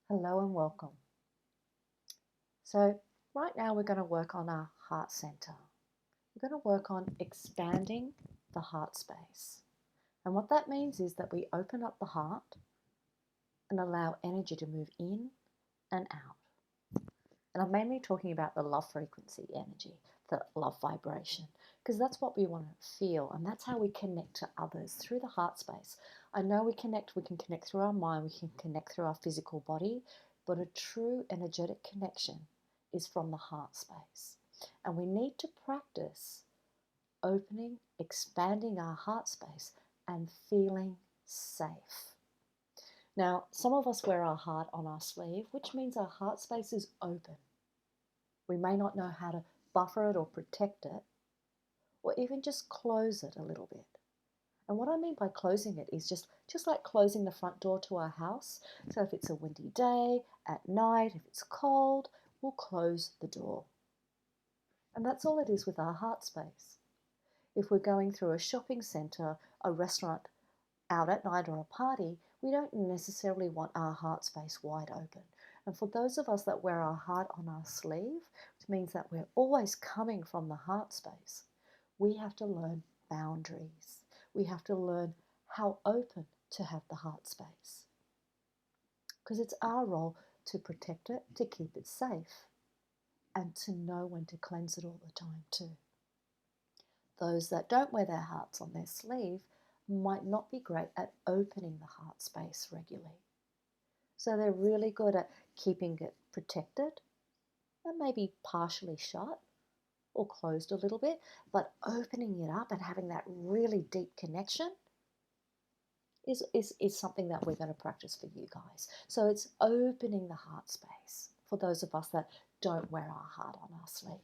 Hello and welcome. So, right now we're going to work on our heart center. We're going to work on expanding the heart space. And what that means is that we open up the heart and allow energy to move in and out. And I'm mainly talking about the love frequency energy, the love vibration, because that's what we want to feel. And that's how we connect to others through the heart space. I know we can connect through our mind, we can connect through our physical body, but a true energetic connection is from the heart space. And we need to practice opening, expanding our heart space and feeling safe. Now, some of us wear our heart on our sleeve, which means our heart space is open. We may not know how to buffer it or protect it, or even just close it a little bit. And what I mean by closing it is just like closing the front door to our house. So if it's a windy day, at night, if it's cold, we'll close the door. And that's all it is with our heart space. If we're going through a shopping centre, a restaurant, out at night or a party, we don't necessarily want our heart space wide open. And for those of us that wear our heart on our sleeve, which means that we're always coming from the heart space, we have to learn boundaries. We have to learn how open to have the heart space. Because it's our role to protect it, to keep it safe, and to know when to cleanse it all the time too. Those that don't wear their hearts on their sleeve might not be great at opening the heart space regularly. So they're really good at keeping it protected and maybe partially shut or closed a little bit, but opening it up and having that really deep connection is something that we're going to practice for you guys. So it's opening the heart space for those of us that don't wear our heart on our sleeve.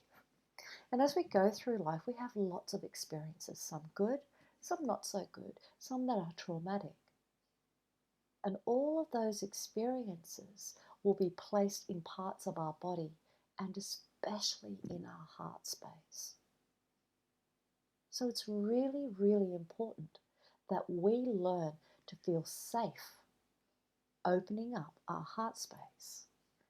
And as we go through life, we have lots of experiences, some good, some not so good, some that are traumatic. And all of those experiences will be placed in parts of our body and especially in our heart space. So it's really, really important that we learn to feel safe opening up our heart space.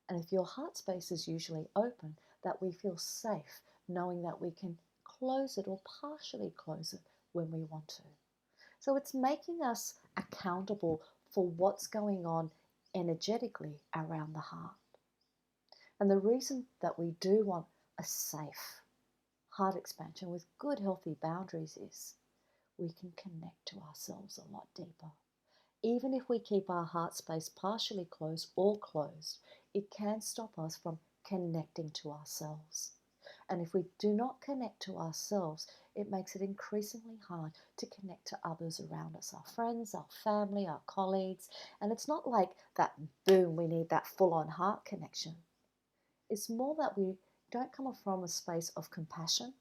And if your heart space is usually open, that we feel safe knowing that we can close it or partially close it when we want to. So it's making us accountable for what's going on energetically around the heart. And the reason that we do want a safe heart expansion with good healthy boundaries is we can connect to ourselves a lot deeper. Even if we keep our heart space partially closed or closed, it can stop us from connecting to ourselves. And if we do not connect to ourselves, it makes it increasingly hard to connect to others around us, our friends, our family, our colleagues. And it's not like that, boom, we need that full-on heart connection. It's more that we don't come from a space of compassion,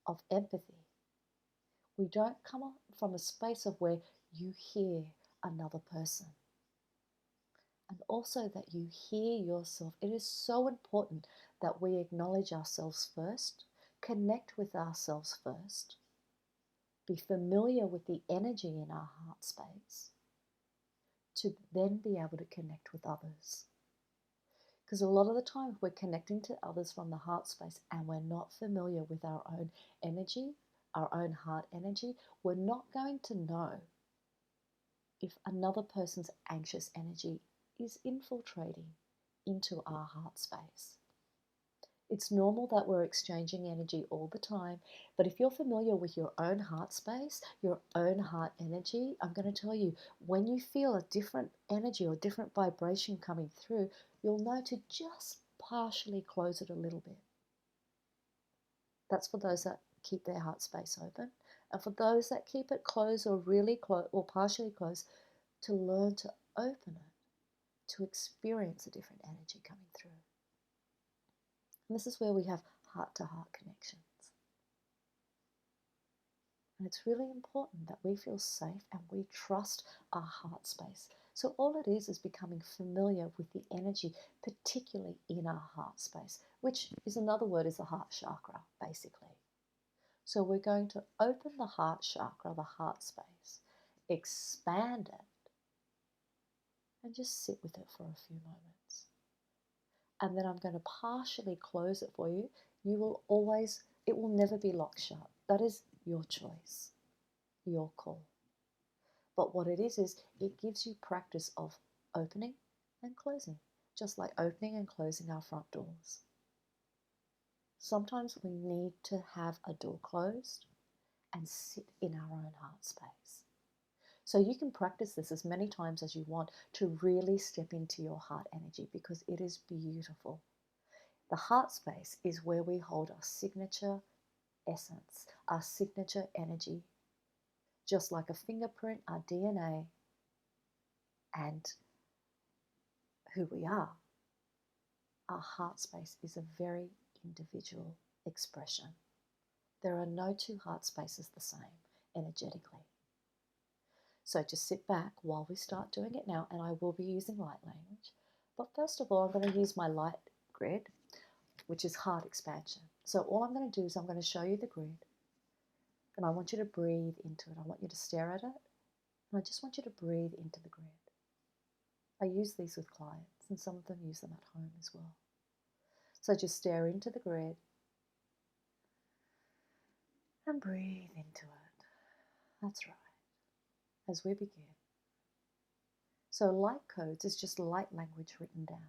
of empathy. We don't come from a space of where you hear another person. And also that you hear yourself. It is so important that we acknowledge ourselves first, connect with ourselves first, be familiar with the energy in our heart space, to then be able to connect with others. Because a lot of the time, if we're connecting to others from the heart space and we're not familiar with our own energy, our own heart energy, we're not going to know if another person's anxious energy is infiltrating into our heart space. It's normal that we're exchanging energy all the time, but if you're familiar with your own heart space, your own heart energy, I'm going to tell you, when you feel a different energy or different vibration coming through, you'll know to just partially close it a little bit. That's for those that keep their heart space open. And for those that keep it closed or really closed or partially closed, to learn to open it, to experience a different energy coming through. And this is where we have heart-to-heart connections. And it's really important that we feel safe and we trust our heart space. So all it is becoming familiar with the energy, particularly in our heart space, which is another word is the heart chakra, basically. So we're going to open the heart chakra, the heart space, expand it, and just sit with it for a few moments. And then I'm going to partially close it for you. It will never be locked shut. That is your choice, your call. But what it is it gives you practice of opening and closing, just like opening and closing our front doors. Sometimes we need to have a door closed and sit in our own heart space. So you can practice this as many times as you want to really step into your heart energy, because it is beautiful. The heart space is where we hold our signature essence, our signature energy, just like a fingerprint, our DNA, and who we are. Our heart space is a very individual expression. There are no two heart spaces the same energetically. So just sit back while we start doing it now, and I will be using light language. But first of all, I'm going to use my light grid, which is heart expansion. So all I'm going to do is I'm going to show you the grid, and I want you to breathe into it. I want you to stare at it, and I just want you to breathe into the grid. I use these with clients, and some of them use them at home as well. So just stare into the grid and breathe into it. That's right. As we begin. So light codes is just light language written down.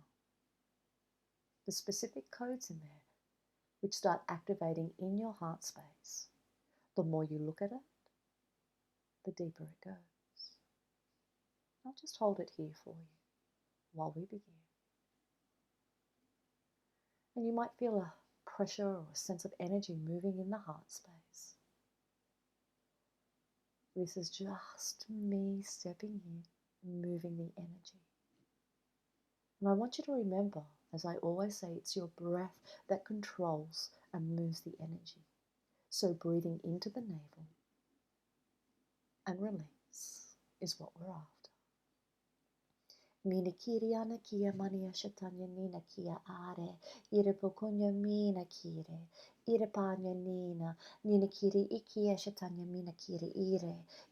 The specific codes in there which start activating in your heart space. The more you look at it, the deeper it goes. I'll just hold it here for you while we begin. And you might feel a pressure or a sense of energy moving in the heart space. This is just me stepping in, moving the energy. And I want you to remember, as I always say, it's your breath that controls and moves the energy. So breathing into the navel and release is what we're after. Mina kiriana kia mania shatanya nina kia are, ire pokonya mina kire, ire panya nina kiri ikia shatanya mina kiri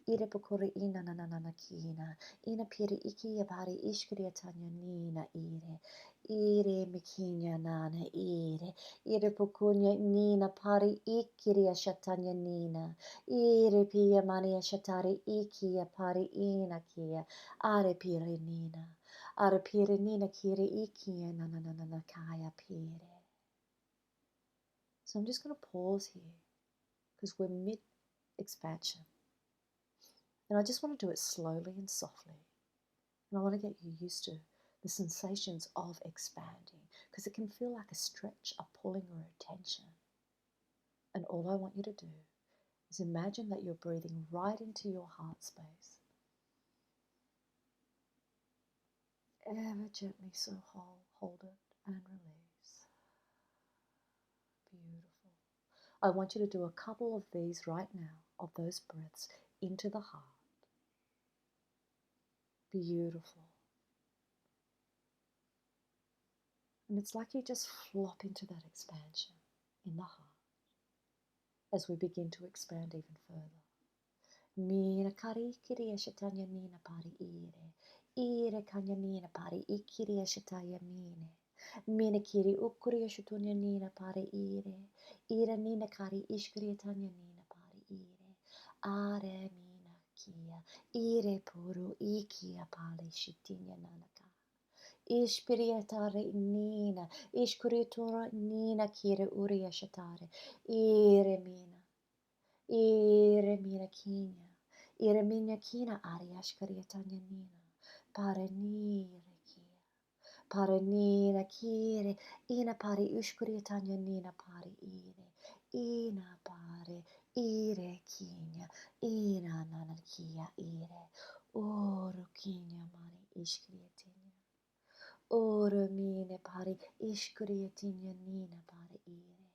ire pokore ina nanana kina, ina piri ikia bari ishkria tanya nina ire mikinya nana ire pokonya nina pari ikiria shatanya nina, ire pia mania shatari ikia pari ina kia, are pire nina. Ara pire nina kire ikia na kaya pire. So I'm just going to pause here because we're mid-expansion. And I just want to do it slowly and softly. And I want to get you used to the sensations of expanding, because it can feel like a stretch, a pulling, or a tension. And all I want you to do is imagine that you're breathing right into your heart space. Ever gently so hold it and release. Beautiful. I want you to do a couple of these right now, of those breaths into the heart. Beautiful. And it's like you just flop into that expansion in the heart as we begin to expand even further. Mina kari ikiria shatanya nina pari ire kanya nina pari ikiria shataya mine. Mina kiri ukuria shatunya nina pari ire nina kari ishkiria tanya nina pari are mina kia, ire puru ikia pali shitinya nanaka. Ishpiriatare nina, ishkuritura nina kire uria shatare, ire mina kinya. Ire mina kina ariashkariatanya nina. Pare nire kia. Pare nina kire. Ina pare ushkariatanya nina pare ire. Ina pare ire kinya. Ina nana kia ire. Oro kinya mari ishkariatinya. Oro mine pare ishkariatinya nina pare ire.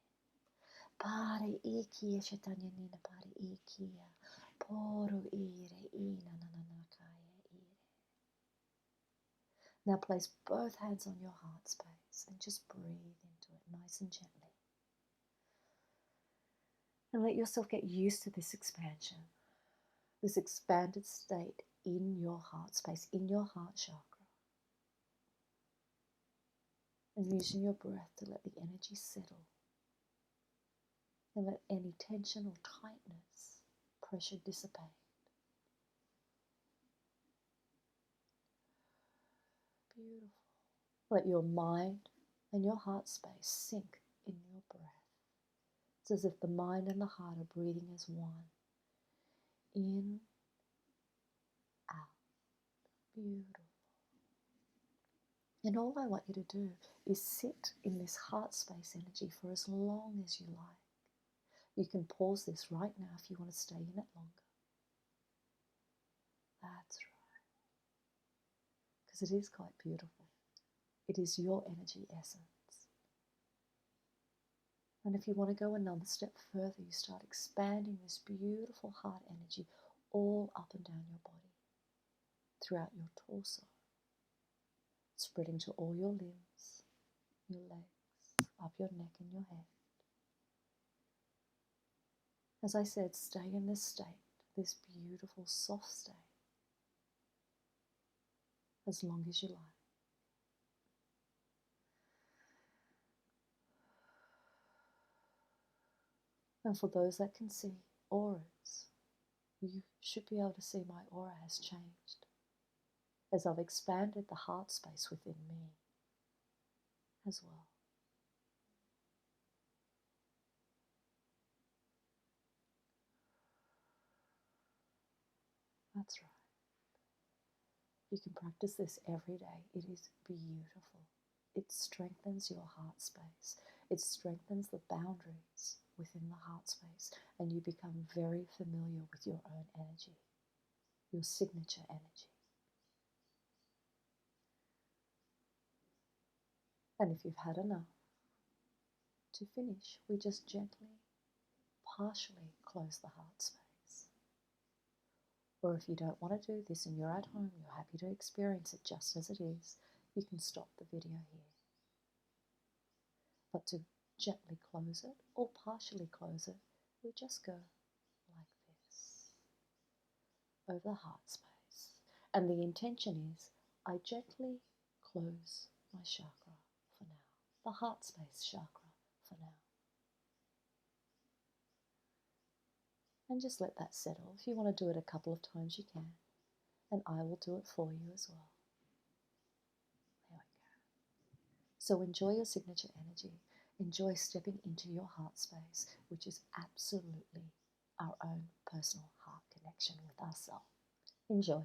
Pare ikia shatanya nina pare ikia. Poro ire ina nananakaya ire. Now place both hands on your heart space and just breathe into it nice and gently. And let yourself get used to this expansion, this expanded state in your heart space, in your heart chakra. And using your breath to let the energy settle and let any tension or tightness, pressure dissipate. Beautiful. Let your mind and your heart space sink in your breath. It's as if the mind and the heart are breathing as one. In, out. Beautiful. And all I want you to do is sit in this heart space energy for as long as you like. You can pause this right now if you want to stay in it longer. That's right. Because it is quite beautiful. It is your energy essence. And if you want to go another step further, you start expanding this beautiful heart energy all up and down your body, throughout your torso, spreading to all your limbs, your legs, up your neck and your head. As I said, stay in this state, this beautiful soft state, as long as you like. And for those that can see auras, you should be able to see my aura has changed as I've expanded the heart space within me as well. That's right. You can practice this every day. It is beautiful. It strengthens your heart space. It strengthens the boundaries within the heart space, and you become very familiar with your own energy, your signature energy. And if you've had enough, to finish, we just gently, partially close the heart space. Or if you don't want to do this and you're at home, you're happy to experience it just as it is, you can stop the video here. But to gently close it or partially close it, we just go like this over the heart space. And the intention is I gently close my chakra for now, the heart space chakra for now. And just let that settle. If you want to do it a couple of times, you can. And I will do it for you as well. There we go. So enjoy your signature energy. Enjoy stepping into your heart space, which is absolutely our own personal heart connection with ourselves. Enjoy.